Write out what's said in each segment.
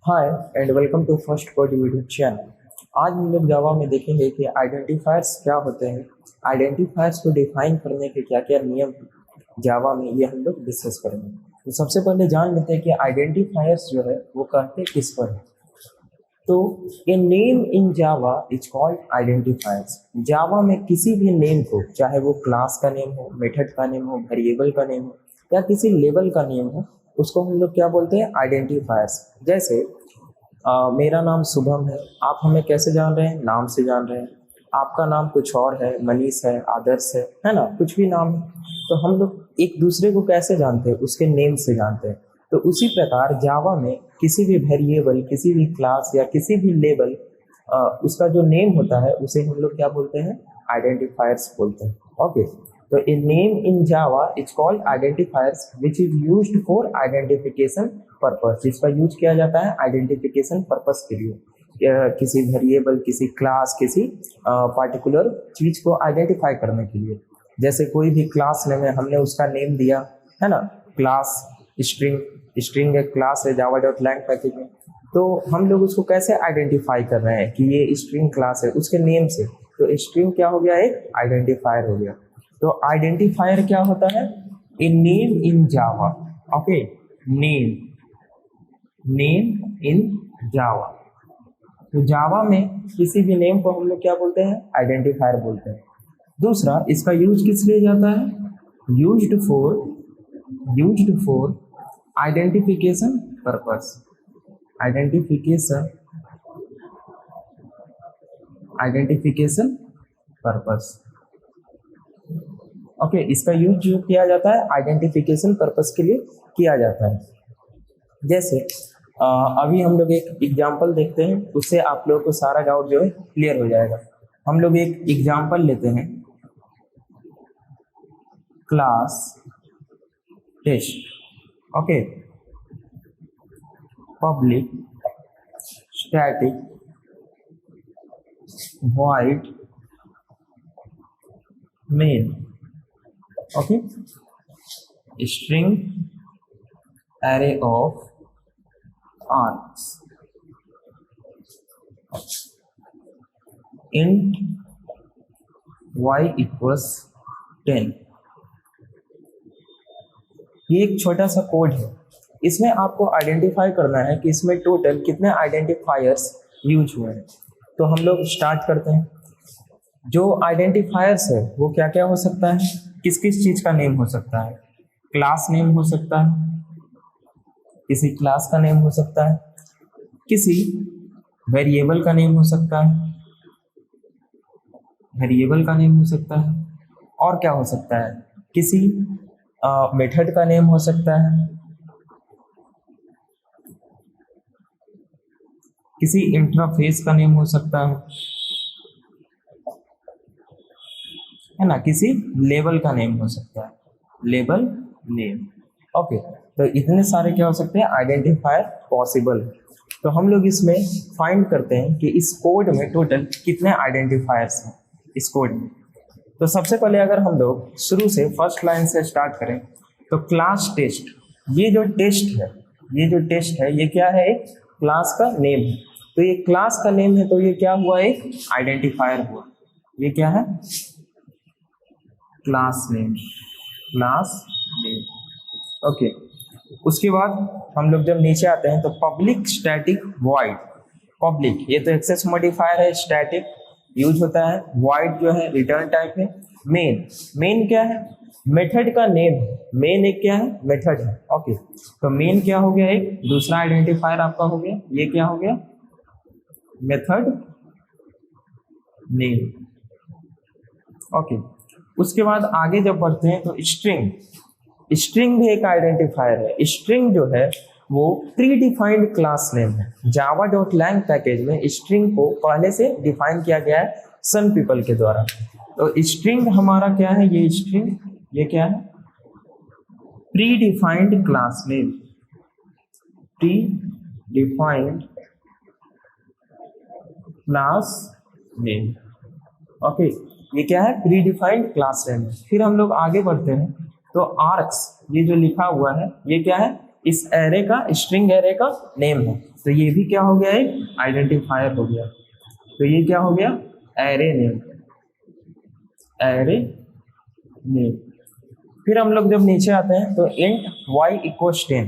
Hi and welcome to first code YouTube channel. आज हम लोग जावा में देखेंगे कि आइडेंटिफायर्स क्या होते हैं, आइडेंटिफायर्स को डिफाइन करने के क्या क्या नियम जावा में, ये हम लोग डिस्कस करेंगे। तो सबसे पहले जान लेते हैं कि आइडेंटिफायर्स जो है वो कहते किस पर है। तो a name in Java is called identifiers. Java में किसी भी नेम को, चाहे वो क्लास का नेम हो, मेथड का नेम हो, वेरिएबल का नेम हो या किसी लेवल का नेम हो, उसको हम लोग क्या बोलते हैं, आइडेंटिफायर्स। जैसे मेरा नाम शुभम है, आप हमें कैसे जान रहे हैं, नाम से जान रहे हैं। आपका नाम कुछ और है, मनीष है, आदर्श है ना, कुछ भी नाम है। तो हम लोग एक दूसरे को कैसे जानते हैं, उसके नेम से जानते हैं। तो उसी प्रकार जावा में किसी भी वेरिएबल, किसी भी क्लास या किसी भी लेवल, उसका जो नेम होता है उसे हम लोग क्या बोलते हैं, आइडेंटिफायर्स बोलते हैं। ओके, तो a name in Java is called identifiers which is used for identification purpose. जिसका यूज किया जाता है आइडेंटिफिकेशन पर्पस के लिए, किसी वेरिएबल, किसी क्लास, किसी पार्टिकुलर चीज को आइडेंटिफाई करने के लिए। जैसे कोई भी क्लास नेम है, हमने उसका नेम दिया है ना, क्लास स्ट्रिंग। स्ट्रिंग एक क्लास है जावा डॉट लैंग पैकेज में। तो हम लोग उसको कैसे आइडेंटिफाई कर रहे हैं कि ये स्ट्रिंग क्लास है, उसके नेम से। तो स्ट्रिंग क्या हो गया, एक आइडेंटिफायर हो गया। तो आइडेंटिफायर क्या होता है, a name in Java. Okay, name, name in Java. तो जावा में किसी भी नेम को हम लोग क्या बोलते हैं, आइडेंटिफायर बोलते हैं। दूसरा, इसका यूज किस लिए जाता है, used for identification purpose. Identification purpose. Okay, इसका यूज जो किया जाता है आइडेंटिफिकेशन पर्पस के लिए किया जाता है। जैसे अभी हम लोग एक एग्जांपल देखते हैं, उससे आप लोगों को सारा डाउट जो है क्लियर हो जाएगा। हम लोग एक एग्जांपल लेते हैं, class test. Okay, public static void main। Okay, string array of args int y equals 10। ये एक छोटा सा कोड है, इसमें आपको आइडेंटिफाई करना है कि इसमें टोटल कितने आइडेंटिफायर्स यूज हुए हैं। तो हम लोग स्टार्ट करते हैं। जो आइडेंटिफायर्स है वो क्या क्या हो सकता है, किस किस चीज का नेम हो सकता है, क्लास नेम हो सकता है, किसी क्लास का नेम हो सकता है, किसी वेरिएबल का नेम हो सकता है, वेरिएबल का नेम हो सकता है, और क्या हो सकता है, किसी मेथड का नेम हो सकता है, किसी इंटरफेस का नेम हो सकता है ना, किसी लेवल का नेम हो सकता है, लेवल नेम। ओके, तो इतने सारे क्या हो सकते हैं, आइडेंटिफायर पॉसिबल है। तो हम लोग इसमें फाइंड करते हैं कि इस कोड में टोटल कितने आइडेंटिफायर्स हैं इस कोड में। तो सबसे पहले अगर हम लोग शुरू से फर्स्ट लाइन से स्टार्ट करें, तो क्लास टेस्ट, ये जो टेस्ट है ये क्या है, एक क्लास का नेम है। तो ये क्लास का नेम है, तो ये क्या हुआ, एक आइडेंटिफायर हुआ। ये क्या है, क्लास नेम। ओके, उसके बाद हम लोग जब नीचे आते हैं तो पब्लिक स्टैटिक वॉइड। पब्लिक ये तो एक्सेस मॉडिफायर है, स्टैटिक यूज होता है, वॉइड जो है रिटर्न टाइप है। मेन क्या है, मेथड का नेम है। मेन एक क्या है, मेथड है। ओके, तो मेन क्या हो गया, एक दूसरा आइडेंटिफायर आपका हो गया, ये क्या हो गया, मेथड नेम। ओके, उसके बाद आगे जब बढ़ते हैं तो स्ट्रिंग भी एक आइडेंटिफायर है। स्ट्रिंग जो है वो प्री डिफाइंड क्लास नेम है। जावा डॉट लैंग पैकेज में स्ट्रिंग को पहले से डिफाइन किया गया है सन पीपल के द्वारा। तो स्ट्रिंग हमारा क्या है, ये स्ट्रिंग, ये क्या है, predefined class name. Pre defined class name. Okay, ये क्या है, प्री डिफाइंड क्लास नेम। फिर हम लोग आगे बढ़ते हैं तो आर्क्स, ये जो लिखा हुआ है ये क्या है, इस एरे का, स्ट्रिंग एरे का नेम है। तो ये भी क्या हो गया, एक आइडेंटिफायर हो गया। तो ये क्या हो गया, एरे नेम, एरे नेम। फिर हम लोग जब नीचे आते हैं तो इंट y इक्वल्स 10,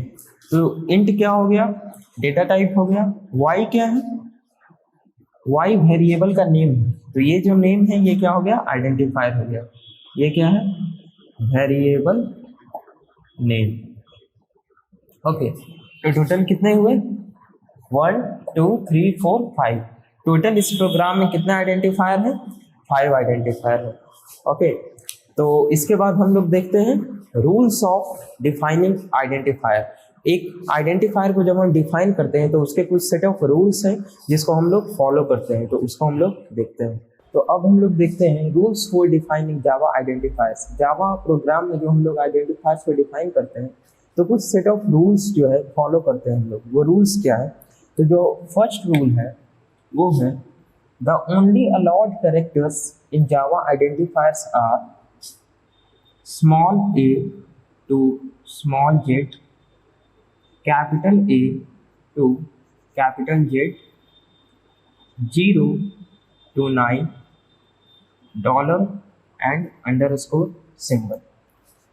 तो इंट क्या हो गया, डेटा टाइप हो गया। y क्या है, y वेरिएबल का नेम है, तो ये जो नेम है ये क्या हो गया, आइडेंटिफायर हो गया। ये क्या है, वेरिएबल नेम। ओके, तो टोटल कितने हुए, 1 2 3 4 5। टोटल इस प्रोग्राम में कितने आइडेंटिफायर है, 5 आइडेंटिफायर है। ओके, तो इसके बाद हम लोग देखते हैं रूल्स ऑफ डिफाइनिंग आइडेंटिफायर। एक आइडेंटिफायर को जब हम डिफाइन करते हैं तो उसके कुछ सेट ऑफ रूल्स हैं जिसको हम लोग फॉलो करते हैं, तो उसको हम लोग देखते हैं। तो अब हम लोग देखते हैं rules for defining Java identifiers. Java program में जो हम लोग आइडेंटिफायर्स को डिफाइन करते हैं तो कुछ सेट ऑफ रूल्स जो है फॉलो करते हैं हम लोग। वो रूल्स क्या है, तो जो फर्स्ट रूल है वो है the only allowed characters in Java identifiers are small a to small z, capital A to capital Z, 0 to 9, dollar and underscore symbol.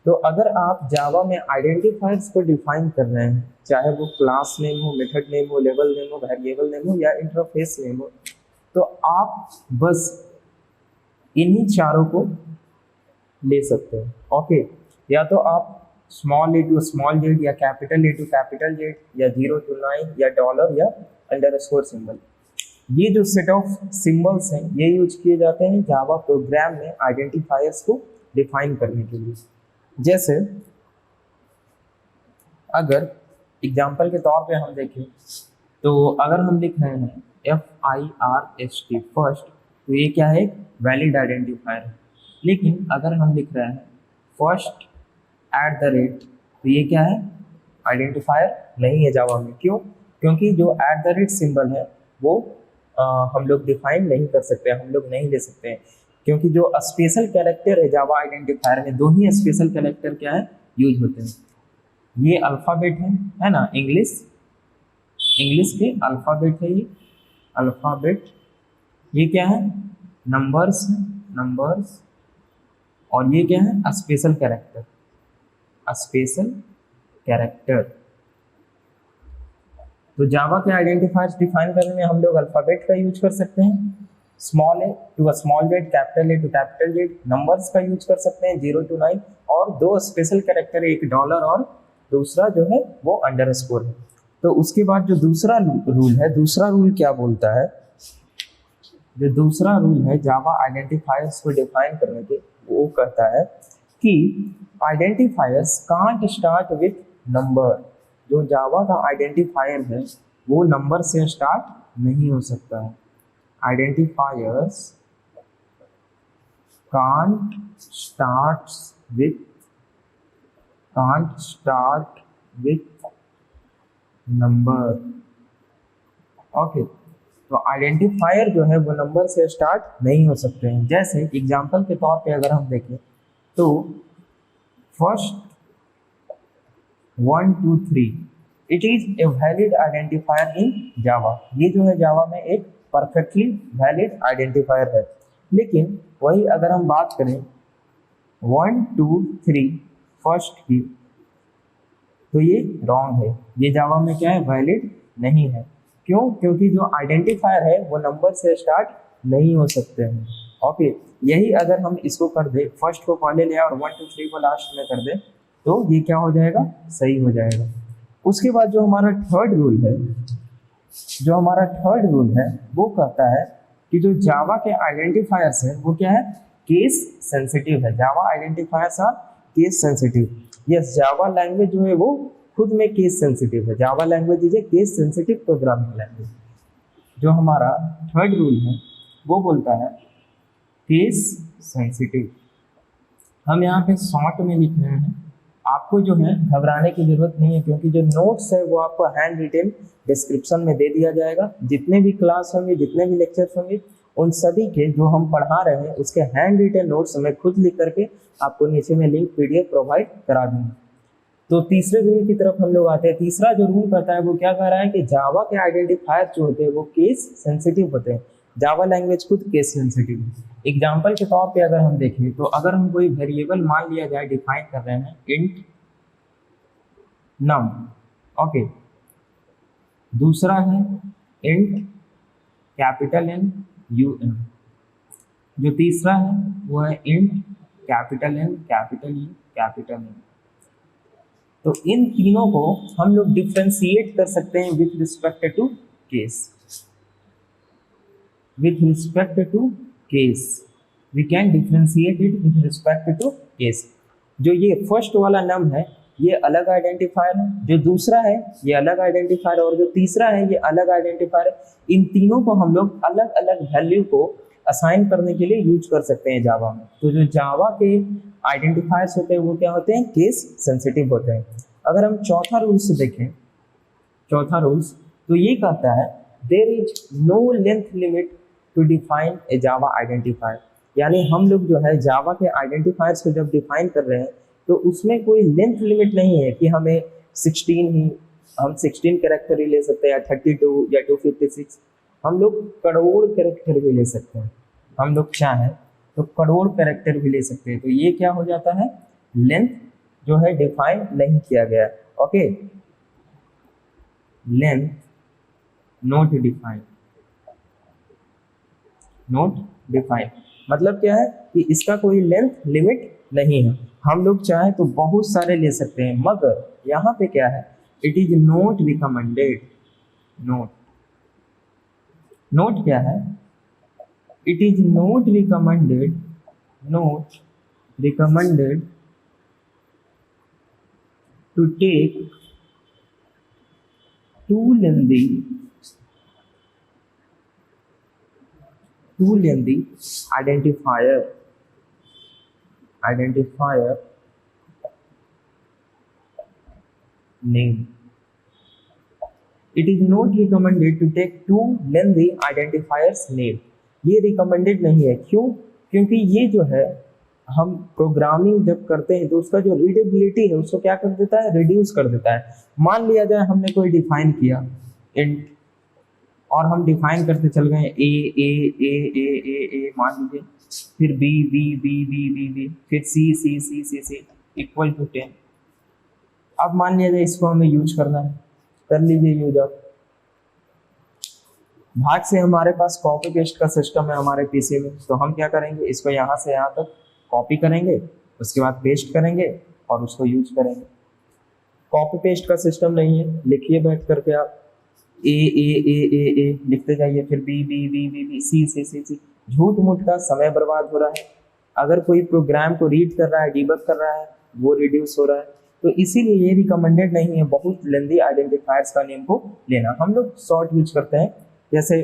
तो अगर आप जावा में आइडेंटिफायर्स को डिफाइन कर रहे हैं, चाहे वो क्लास नेम हो, मेथड नेम हो, लेवल नेम हो, वेरिएबल नेम हो या इंटरफेस नेम हो, तो आप बस इन्हीं चारों को ले सकते हैं। ओके, या तो आप small A to small Z या capital A to capital Z या 0 to 9 या डॉलर या अंडरस्कोर सिंबल। ये जो सेट ऑफ सिंबल्स हैं ये यूज किए जाते हैं जावा प्रोग्राम में आइडेंटिफायर्स को डिफाइन करने के लिए। जैसे अगर एग्जांपल के तौर पे हम देखें तो अगर हम लिख रहे हैं FIRST फर्स्ट, तो ये क्या है, वैलिड आइडेंटिफायर है। लेकिन अगर हम लिख रहे हैं फर्स्ट @ तो ये क्या है, आइडेंटिफायर नहीं है जावा में। क्यों, क्योंकि जो @ सिंबल है वो हम लोग डिफाइन नहीं कर सकते, हम लोग नहीं ले सकते हैं, क्योंकि जो स्पेशल कैरेक्टर है जावा आइडेंटिफायर में, दो ही स्पेशल कैरेक्टर क्या है यूज होते हैं। ये अल्फ़ाबेट है ना, इंग्लिश के अल्फ़ाबेट है, ये अल्फ़ाबेट। ये क्या है, नंबर्स है, नंबर्स। और ये क्या है, स्पेशल कैरेक्टर, स्पेशल कैरेक्टर। तो जावा के आइडेंटिफायर्स डिफाइन करने में हम लोग अल्फ़ाबेट का यूज कर सकते हैं, small A to small Z, capital A to capital Z, numbers का यूज कर सकते हैं 0 to 9, और दो स्पेशल कैरेक्टर, एक डॉलर और दूसरा जो है वो अंडरस्कोर है। तो उसके बाद जो दूसरा रूल है, दूसरा रूल क्या बोलता है, जो दूसरा रूल है जावा आइडेंटिफायर्स को डिफाइन करने के, वो कहता है कि identifiers can't start with number. जो जावा का आइडेंटिफायर है वो नंबर से स्टार्ट नहीं हो सकता है। Identifiers can't start with number. Okay, तो आइडेंटिफायर जो है वो नंबर से स्टार्ट नहीं हो सकते हैं। जैसे एग्जांपल के तौर पे अगर हम देखें तो first 1 2 3 it is a valid identifier in Java. ये जो है जावा में एक परफेक्टली वैलिड आइडेंटिफायर है। लेकिन वही अगर हम बात करें 1 2 3 फर्स्ट की, तो ये रॉन्ग है, ये जावा में क्या है, वैलिड नहीं है। क्यों, क्योंकि जो आइडेंटिफायर है वो नंबर से स्टार्ट नहीं हो सकते हैं। ओके, यही अगर हम इसको कर दे, फर्स्ट को पहले ले और 1 2 3 को लास्ट में कर दे, तो ये क्या हो जाएगा, सही हो जाएगा। उसके बाद जो हमारा थर्ड रूल है, वो कहता है कि जो जावा के आइडेंटिफायर्स है वो क्या है, केस सेंसिटिव है। Java identifiers are case sensitive. Yes, Java language जो है वो खुद में केस सेंसिटिव है। Java language is a case sensitive programming language. जो हमारा थर्ड रूल है वो बोलता है केस सेंसिटिव। हम यहाँ पे शॉर्ट में लिख रहे हैं, आपको जो है घबराने की जरूरत नहीं है, क्योंकि जो नोट्स है वो आपको हैंड रिटेन डिस्क्रिप्शन में दे दिया जाएगा। जितने भी क्लास होंगे, जितने भी लेक्चर्स होंगे, उन सभी के जो हम पढ़ा रहे हैं उसके हैंड रिटेन नोट्स मैं खुद लिख करके आपको नीचे में लिंक PDF प्रोवाइड करा दूंगा। तो तीसरे रूल की तरफ हम लोग आते हैं। तीसरा जो रूल कहता है वो क्या कह रहा है कि जावा के आइडेंटिफायर जो होते हैं वो केस सेंसिटिव होते हैं। जावा लैंग्वेज खुद केस सेंसिटिव है। एग्जाम्पल के तौर पे अगर हम देखें तो अगर हम कोई वेरिएबल मान लिया जाए, डिफाइन कर रहे हैं इंट नम, ओके, दूसरा है int capital N U N, जो तीसरा है वो है int capital N capital U capital N. तो इन तीनों को हम लोग डिफ्रेंशिएट कर सकते हैं with respect to case. With respect to case we can differentiate it with respect to case. जो ये फर्स्ट वाला नम है ये अलग आइडेंटिफायर है, जो दूसरा है ये अलग आइडेंटिफायर, और जो तीसरा है ये अलग आइडेंटिफायर है। इन तीनों को हम लोग अलग अलग वैल्यू को असाइन करने के लिए यूज कर सकते हैं जावा में। तो जो जावा के आइडेंटिफायर्स होते हैं वो क्या होते हैं, केस सेंसिटिव होते हैं। अगर हम चौथा रूल्स देखें, चौथा रूल्स तो ये कहता है there is no length limit to define a Java identifier. यानी हम लोग जो है जावा के आइडेंटिफायर्स को जब डिफाइन कर रहे हैं तो उसमें कोई लेंथ लिमिट नहीं है कि हमें 16 ही, हम 16 कैरेक्टर ही ले सकते हैं या 32 या 256। हम लोग करोड़ कैरेक्टर भी ले सकते हैं, हम लोग चाहें तो करोड़ कैरेक्टर भी ले सकते हैं। तो ये क्या हो जाता है, लेंथ जो है डिफाइन नहीं किया गया। Okay, length not define, not define मतलब क्या है कि इसका कोई लेंथ लिमिट नहीं है। हम लोग चाहे तो बहुत सारे ले सकते हैं, मगर यहाँ पे क्या है, it is not recommended. Note, note क्या है, it is not recommended, not recommended to take too lengthy identifier name. It is not recommended to take too lengthy identifiers name. ये रिकमेंडेड नहीं है। क्यों? क्योंकि ये जो है हम प्रोग्रामिंग जब करते हैं तो उसका जो रीडेबिलिटी है उसको क्या कर देता है, रिड्यूस कर देता है। मान लिया जाए हमने कोई डिफाइन किया इंट और हम डिफाइन करते चल गए ए ए ए ए ए ए मान लीजिए, फिर B B B B B B, फिर C C C C C equal to 10। अब मान लिया जाए इसको हमें यूज करना है, कर लीजिए यूज। आप भाग से हमारे पास कॉपी पेस्ट का सिस्टम है हमारे पीसी में, तो हम क्या करेंगे, इसको यहाँ से यहाँ तक कॉपी करेंगे, उसके बाद पेस्ट करेंगे और उसको यूज करेंगे। कॉपी पेस्ट का सिस्टम नहीं है, लिखिए बैठ करके आप ए ए ए ए ए लिखते जाइए, फिर B B B B B C C C C, झूठ मूठ का समय बर्बाद हो रहा है। अगर कोई प्रोग्राम को रीड कर रहा है, डिबग कर रहा है, वो रिड्यूस हो रहा है। तो इसीलिए ये रिकमेंडेड नहीं है बहुत लेंदी आइडेंटिफायर्स का नेम को लेना। हम लोग शॉर्ट यूज करते हैं, जैसे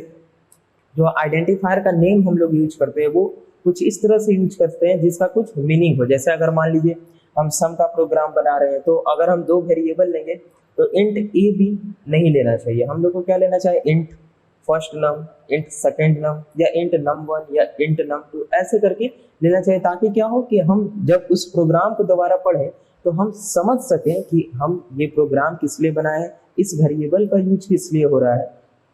जो आइडेंटिफायर का नेम हम लोग यूज करते हैं वो कुछ इस तरह से यूज करते हैं जिसका कुछ मीनिंग हो। जैसे अगर मान लीजिए हम सम का प्रोग्राम बना रहे हैं, तो अगर हम दो वेरिएबल लेंगे तो इंट ए बी नहीं लेना चाहिए, हम लोग को क्या लेना चाहिए, इंट फर्स्ट नम, इंट सेकेंड नम, या इंट num1 या इंट num2 ऐसे करके लेना चाहिए, ताकि क्या हो कि हम जब उस प्रोग्राम को दोबारा पढ़ें तो हम समझ सकें कि हम ये प्रोग्राम किस लिए बनाए हैं, इस वेरिएबल का यूज किस लिए हो रहा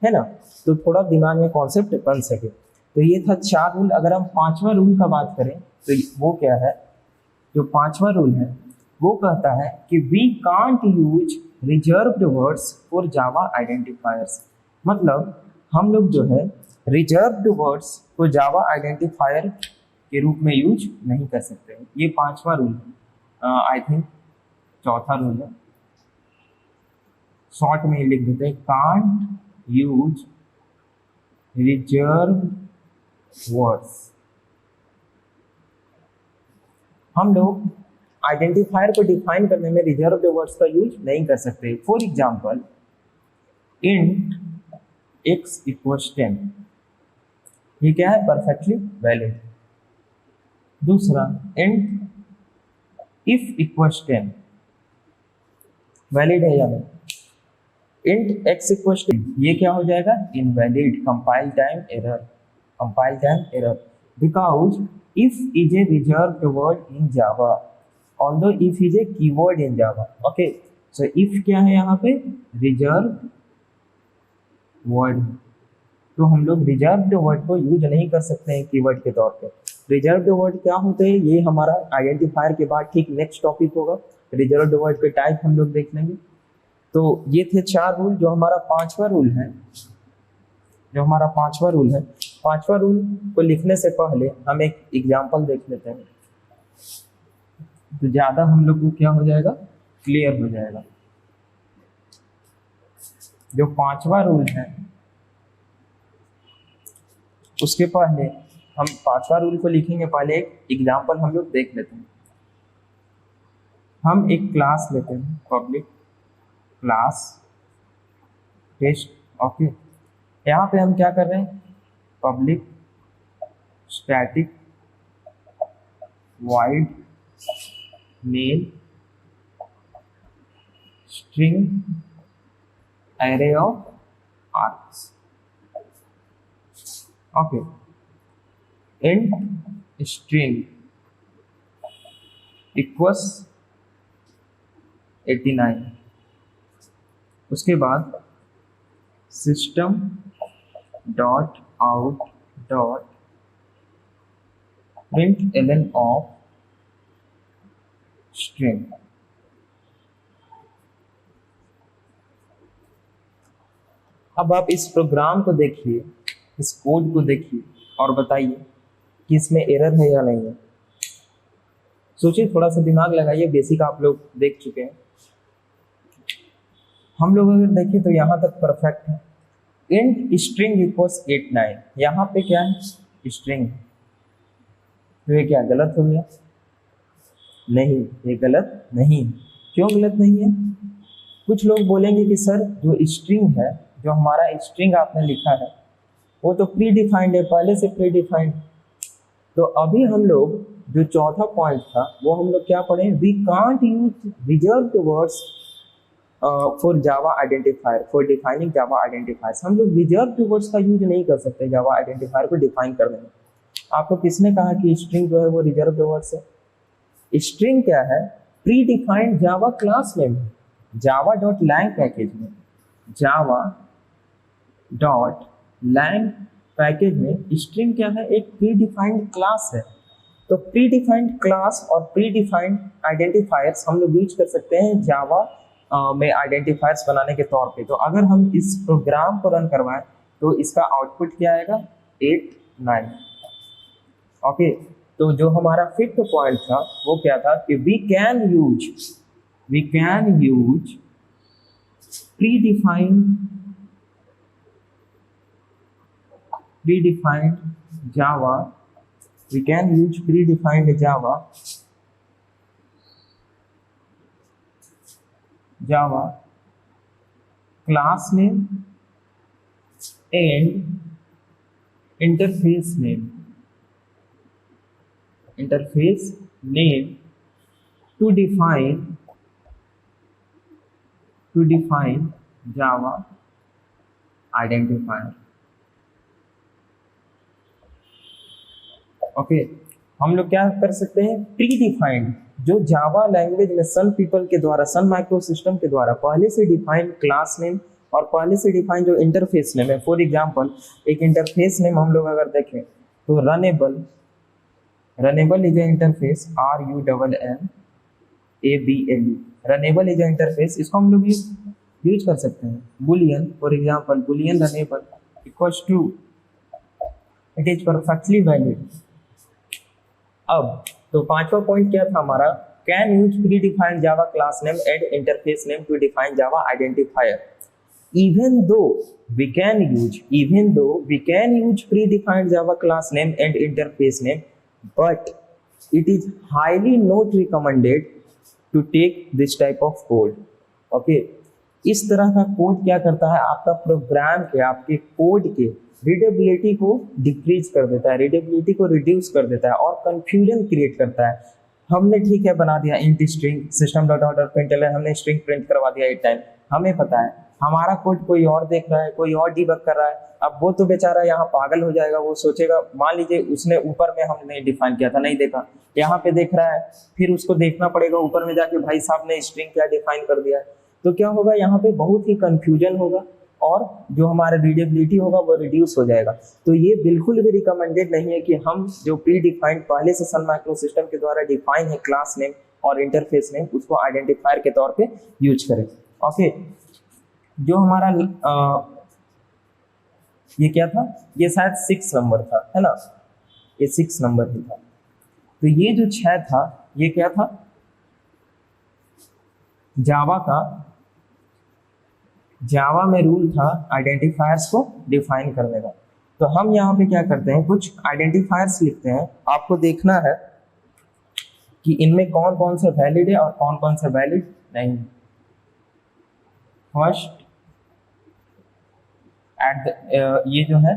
है ना। तो थोड़ा दिमाग में कॉन्सेप्ट बन सके। तो ये था 4 रूल। अगर हम 5वां रूल का बात करें तो वो क्या है, जो 5वां रूल है वो कहता है कि we can't use reserved words for Java identifiers. मतलब हम लोग जो है रिजर्व्ड वर्ड्स को जावा आइडेंटिफायर के रूप में यूज नहीं कर सकते। ये 5वां रूल है, आई थिंक 4था रूल है, शॉर्ट में लिख देते हैं, कांट यूज रिजर्व वर्ड्स। हम लोग आइडेंटिफायर को डिफाइन करने में रिजर्व्ड वर्ड्स का यूज नहीं कर सकते। For example int x equals 10, ये क्या है, परफेक्टली वैलिड। दूसरा इंट इफ इक्वल्स 10 वैलिड है या नहीं। इंट x इक्वल्स 10 ये क्या हो जाएगा, invalid, compile time error, compile time error, because if is a reserved word in Java। Although if is a keyword in Java. Okay, so if क्या है यहाँ पे, रिजर्व वर्ड, तो हम लोग रिजर्व्ड वर्ड को यूज नहीं कर सकते हैं कीवर्ड के तौर पे। रिजर्व्ड वर्ड क्या होते हैं, ये हमारा आइडेंटिफायर के बाद ठीक नेक्स्ट टॉपिक होगा। रिजर्व्ड वर्ड के टाइप हम लोग देख लेंगे। तो ये थे 4 रूल। जो हमारा पांचवा रूल है, पांचवा रूल को लिखने से पहले हम एक एग्जाम्पल देख लेते हैं, तो ज्यादा हम लोग को क्या हो जाएगा, क्लियर हो जाएगा। जो पांचवा रूल है उसके पहले हम पांचवा रूल को लिखेंगे, पहले एक एग्जाम्पल हम लोग देख लेते हैं। हम एक क्लास लेते हैं, पब्लिक क्लास टेस्ट। ओके, यहाँ पे हम क्या कर रहे हैं, public static void main string array of args। Okay, int string equals 89। उसके बाद system dot out dot println of string। अब आप इस प्रोग्राम को देखिए, इस कोड को देखिए और बताइए कि इसमें एरर है या नहीं है। सोचिए, थोड़ा सा दिमाग लगाइए, बेसिक आप लोग देख चुके हैं। हम लोग अगर देखें तो यहाँ तक परफेक्ट है। इंट स्ट्रिंग इक्वल्स 89, यहाँ पे क्या है, स्ट्रिंग, तो ये क्या गलत हो गया? नहीं, ये गलत नहीं। क्यों गलत नहीं है? कुछ लोग बोलेंगे कि सर जो स्ट्रिंग है, जो हमारा स्ट्रिंग आपने लिखा है वो तो प्री डिफाइंड है, पहले से प्री डिफाइंड। तो अभी हम लोग जो चौथा पॉइंट था वो हम लोग क्या पढ़े, we can't use reserved words for Java identifier for defining Java identifiers. हम लोग रिजर्व्ड वर्ड्स का यूज नहीं कर सकते जावा आइडेंटिफायर को डिफाइन करने में। आपको किसने कहा कि स्ट्रिंग जो है वो रिजर्व्ड वर्ड्स है? स्ट्रिंग क्या है, predefined Java class name, Java dot lang package में, जावा डॉट लैंग पैकेज में स्ट्रिंग क्या है, एक प्री डिफाइंड क्लास है। तो प्री डिफाइंड क्लास और प्री डिफाइंड आइडेंटिफायर्स हम लोग यूज कर सकते हैं जावा में आइडेंटिफायर्स बनाने के तौर पे। तो अगर हम इस प्रोग्राम को रन करवाएं तो इसका आउटपुट क्या आएगा, 8 9। ओके, तो जो हमारा फिफ्थ पॉइंट था वो क्या था कि we can use predefined Java, we can use predefined Java class name and interface name to define Java identifier। Okay, हम लोग क्या कर सकते हैं, प्री डिफाइंड जो जावा लैंग्वेज में सन पीपल के द्वारा, सन माइक्रो सिस्टम के द्वारा पहले से डिफाइंड क्लास नेम और पहले से डिफाइंड जो इंटरफेस नेम है। फॉर एग्जांपल एक इंटरफेस नेम हम लोग अगर देखें तो runnable is a interface, RUNNABLE, runnable is a interface, इसको हम लोग यूज कर सकते हैं। Boolean, for example boolean runnable equals to, it is perfectly valid. अब तो पांचवा पॉइंट क्या था हमारा, can use predefined Java class name and interface name to define Java identifier. even though we can use predefined Java class name and interface name, but it is highly not recommended to take this type of code। okay, इस तरह का code क्या करता है, आपका programme के, आपके code के रीडेबिलिटी को डिक्रीज कर देता है, रीडेबिलिटी को रिड्यूस कर देता है और कंफ्यूजन क्रिएट करता है। हमने ठीक है बना दिया int string, system dot out dot println, हमने स्ट्रिंग प्रिंट करवा दिया 8 टाइम, हमें पता है हमारा कोड कोई और देख रहा है, कोई और डिबग कर रहा है। अब वो तो बेचारा यहाँ पागल हो जाएगा, वो सोचेगा, मान लीजिए उसने ऊपर में हमने डिफाइन किया था नहीं देखा, यहाँ पे देख रहा है, फिर उसको देखना पड़ेगा ऊपर में जाके भाई साहब ने स्ट्रिंग क्या डिफाइन कर दिया है। तो क्या होगा, यहाँ पे बहुत ही कंफ्यूजन होगा और जो हमारा रीडेबिलिटी होगा वो रिड्यूस हो जाएगा। तो ये बिल्कुल भी रिकमेंडेड नहीं है कि हम जो प्री डिफाइंड पहले से सन माइक्रो सिस्टम के द्वारा डिफाइन है क्लास नेम और इंटरफेस नेम, उसको आइडेंटिफायर के तौर पे यूज करें। ओके, जो हमारा ये क्या था, ये शायद 6 नंबर था, है ना, ये 6 नंबर ही था। तो ये जो 6 था ये क्या था, जावा में रूल था आइडेंटिफायर्स को डिफाइन करने का। तो हम यहाँ पे क्या करते हैं, कुछ आइडेंटिफायर्स लिखते हैं। आपको देखना है कि इनमें कौन कौन से वैलिड है और कौन कौन से वैलिड नहीं। फर्स्ट ये जो है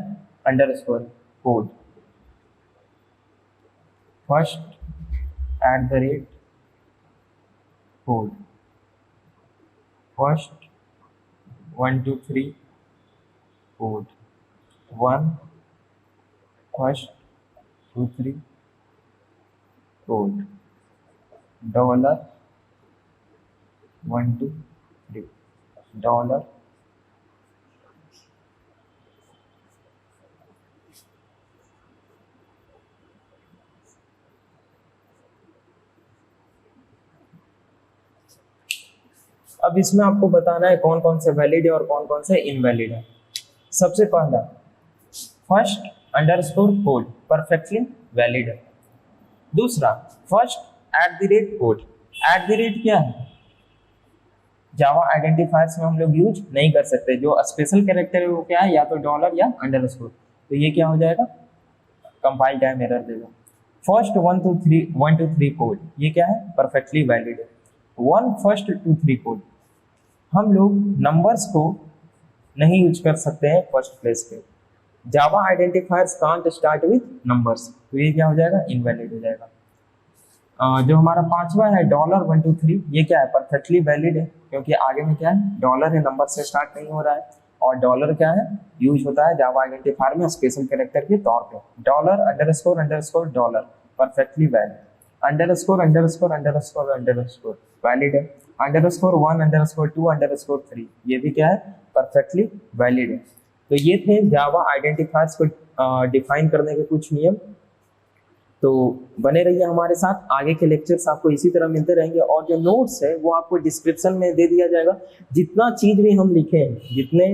underscore code, first @ code, first 1 2 3 code, 1 first 2 3 code, $1 2 3 dollar अब इसमें आपको बताना है कौन कौन से वैलिड है और कौन कौन से इनवैलिड है। सबसे पहला first underscore code perfectly valid है। दूसरा फर्स्ट @ कोड, @ क्या है, जावा आइडेंटिफायर्स में हम लोग यूज नहीं कर सकते। जो स्पेशल कैरेक्टर है वो क्या है, या तो डॉलर या अंडरस्कोर। तो ये क्या हो जाएगा, कंपाइल टाइम एरर देगा। फर्स्ट 1 2 3 कोड, ये क्या है, परफेक्टली वैलिड है। 1 फर्स्ट 2 3 कोड, हम लोग नंबर्स को नहीं यूज कर सकते हैं फर्स्ट प्लेस पे। Java identifiers can't start with numbers, तो ये क्या हो जाएगा, इनवैलिड हो जाएगा। जो हमारा पांचवा है $1 2 3, ये क्या है, परफेक्टली वैलिड है, क्योंकि आगे में क्या है, डॉलर है, नंबर से स्टार्ट नहीं हो रहा है। और डॉलर क्या है, यूज होता है जावा आइडेंटिफायर में स्पेशल कैरेक्टर के तौर पे। Dollar underscore dollar perfectly valid, underscore valid है, _1 _2 _3 ये भी क्या है, परफेक्टली वैलिड है। तो ये थे जावा आइडेंटिफायर्स को डिफाइन करने के कुछ नियम। तो बने रहिए हमारे साथ, आगे के लेक्चर्स आपको इसी तरह मिलते रहेंगे। और जो नोट्स है वो आपको डिस्क्रिप्शन में दे दिया जाएगा। जितना चीज़ भी हम लिखे हैं, जितने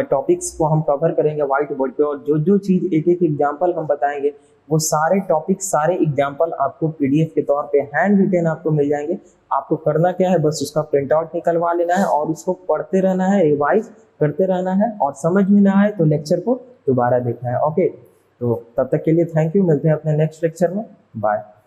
टॉपिक्स को हम कवर करेंगे व्हाइट बोर्ड पे, और जो जो चीज़ एक एक एग्जाम्पल हम बताएंगे, वो सारे टॉपिक सारे एग्जाम्पल आपको PDF के तौर पे हैंड रिटेन आपको मिल जाएंगे। आपको करना क्या है, बस उसका प्रिंट आउट निकलवा लेना है और उसको पढ़ते रहना है, रिवाइज करते रहना है, और समझ में ना आए तो लेक्चर को दोबारा देखना है। ओके, तो तब तक के लिए थैंक यू, मिलते हैं अपने नेक्स्ट लेक्चर में, बाय।